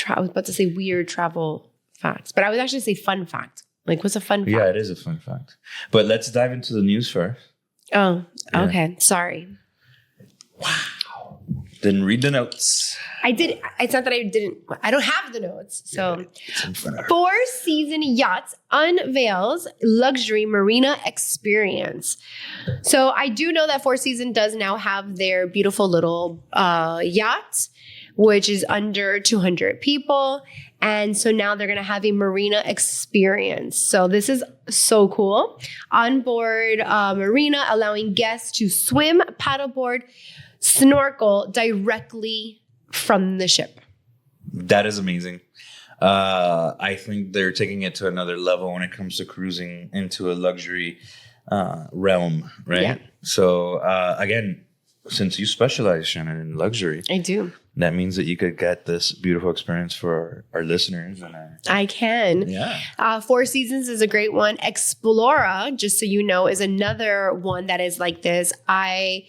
I was about to say weird travel facts, but I would actually say fun fact. Like, what's a fun fact? Yeah, it is a fun fact. But let's dive into the news first. Oh, okay. Sorry. Wow. Didn't read the notes. I did. It's not that I didn't. I don't have the notes. So, It's in front of her. Four Seasons Yachts unveils luxury marina experience. So I do know that Four Seasons does now have their beautiful little yacht, which is under 200 people. And so now they're going to have a marina experience. So this is so cool. On board Marina, allowing guests to swim, paddleboard, snorkel directly from the ship. That is amazing. I think they're taking it to another level when it comes to cruising into a luxury realm, right? Yeah. So again, since you specialize, Shannon, in luxury, I do. that means that you could get this beautiful experience for our listeners. And I can. yeah. Four Seasons is a great one. Explora, just so you know, is another one that is like this. I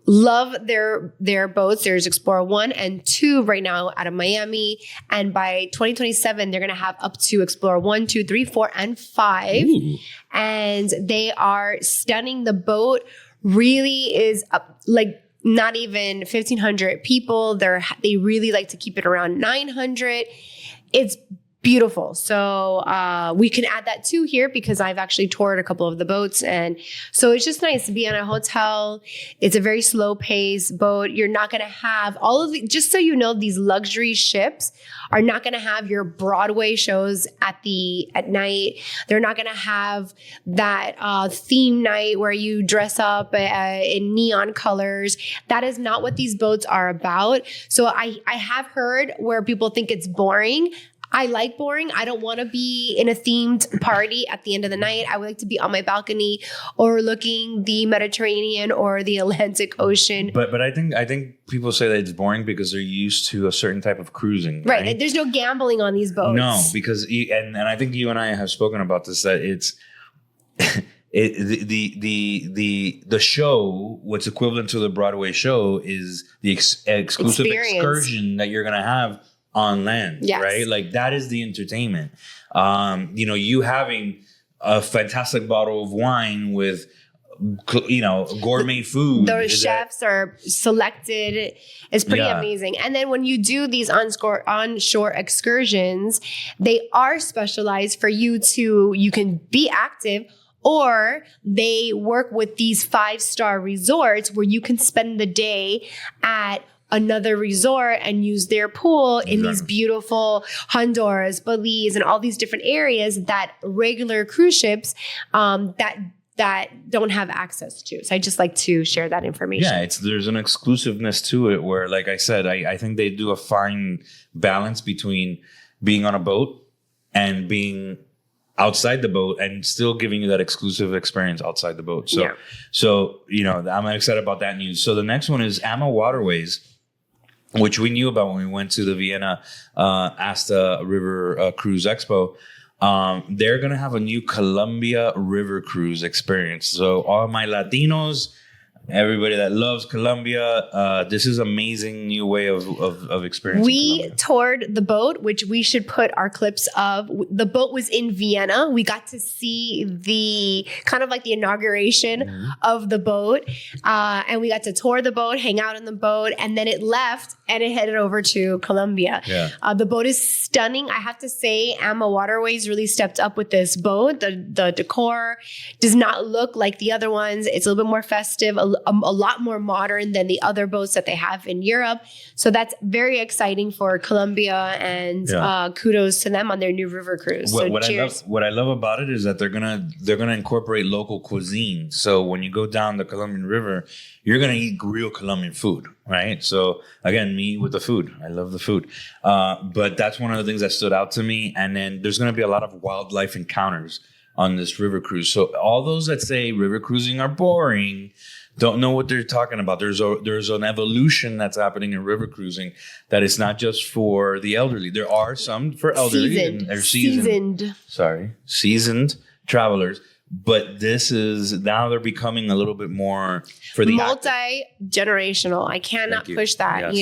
love their boats. There's Explorer 1 and 2 right now out of Miami. And by 2027, they're going to have up to Explorer 1, 2, 3, 4, and 5. Ooh. And they are stunning. The boat really is like not even 1,500 people. They really like to keep it around 900. It's beautiful. So we can add that too here because I've actually toured a couple of the boats. And so it's just nice to be in a hotel. It's a very slow pace boat. You're not going to have all of the, just so you know, these luxury ships are not going to have your Broadway shows at night. They're not going to have that theme night where you dress up in neon colors. That is not what these boats are about. So I have heard where people think it's boring. I like boring. I don't want to be in a themed party at the end of the night. I would like to be on my balcony overlooking the Mediterranean or the Atlantic Ocean. But I think people say that it's boring because they're used to a certain type of cruising. Right. There's no gambling on these boats. No, because and I think you and I have spoken about this, that it's the show, what's equivalent to the Broadway show, is the exclusive excursion that you're gonna have on land, yes. Right? Like that is the entertainment. You having a fantastic bottle of wine with, gourmet food. Those chefs are selected. It's pretty amazing. And then when you do these onshore excursions, they are specialized for you can be active, or they work with these 5-star resorts where you can spend the day at another resort and use their pool in these beautiful Honduras, Belize, and all these different areas that regular cruise ships that don't have access to. So I just like to share that information. Yeah, there's an exclusiveness to it where, like I said, I think they do a fine balance between being on a boat and being outside the boat and still giving you that exclusive experience outside the boat. So I'm excited about that news. So the next one is AMMA Waterways, which we knew about when we went to the Vienna Asta River Cruise Expo. They're going to have a new Colombia River Cruise experience. So all my Latinos, everybody that loves Colombia, this is amazing new way of experiencing We Colombia. toured the boat, which we should put our clips of. The boat was in Vienna. We got to see the kind of like the inauguration of the boat. And we got to tour the boat, hang out on the boat, and then it left and it headed over to Colombia. Yeah. The boat is stunning. I have to say, AMMA Waterways really stepped up with this boat. The decor does not look like the other ones. It's a little bit more festive, a lot more modern than the other boats that they have in Europe. So that's very exciting for Colombia, and kudos to them on their new river cruise. What I love about it is that they're gonna incorporate local cuisine. So when you go down the Colombian River, you're gonna eat real Colombian food, right? So again, me with the food. I love the food. But that's one of the things that stood out to me. And then there's gonna be a lot of wildlife encounters on this river cruise. So all those that say river cruising are boring don't know what they're talking about. There's an evolution that's happening in river cruising that is not just for the elderly. There are some for elderly seasoned travelers, but this is now they're becoming a little bit more for the multi-generational. I cannot push that,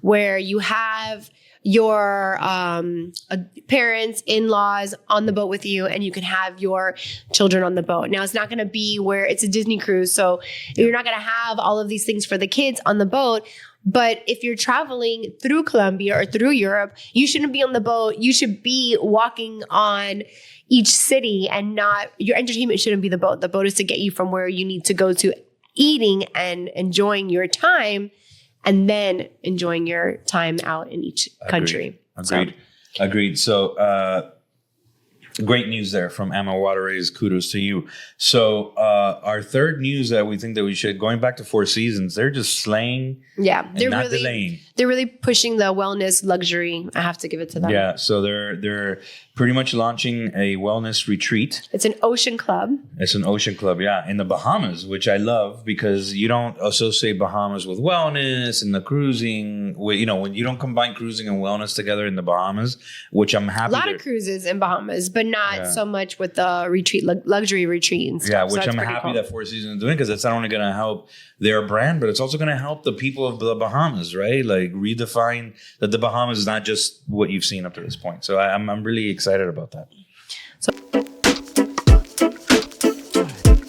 where you have your parents, in-laws on the boat with you, and you can have your children on the boat. Now, it's not going to be where it's a Disney cruise, so you're not going to have all of these things for the kids on the boat. But if you're traveling through Colombia or through Europe, you shouldn't be on the boat. You should be walking on each city, and not, your entertainment shouldn't be the boat. The boat is to get you from where you need to go to eating and enjoying your time, and then enjoying your time out in each country. Agreed. So, great news there from AMMA Waterways. Kudos to you. So, our third news that we think that we should, going back to Four Seasons, they're just slaying. Yeah, they're not delaying. They're really pushing the wellness luxury. I have to give it to them. Yeah, so they're pretty much launching a wellness retreat. It's an ocean club. It's an ocean club, yeah, in the Bahamas, which I love because you don't associate Bahamas with wellness and the cruising. When you don't combine cruising and wellness together in the Bahamas, which I'm happy. A lot of cruises in Bahamas, but not so much with the retreat, luxury retreat and stuff. Yeah, which I'm happy that Four Seasons is doing, because it's not only going to help their brand, but it's also going to help the people of the Bahamas, right? Like redefine that the Bahamas is not just what you've seen up to this point. So I'm really excited about that.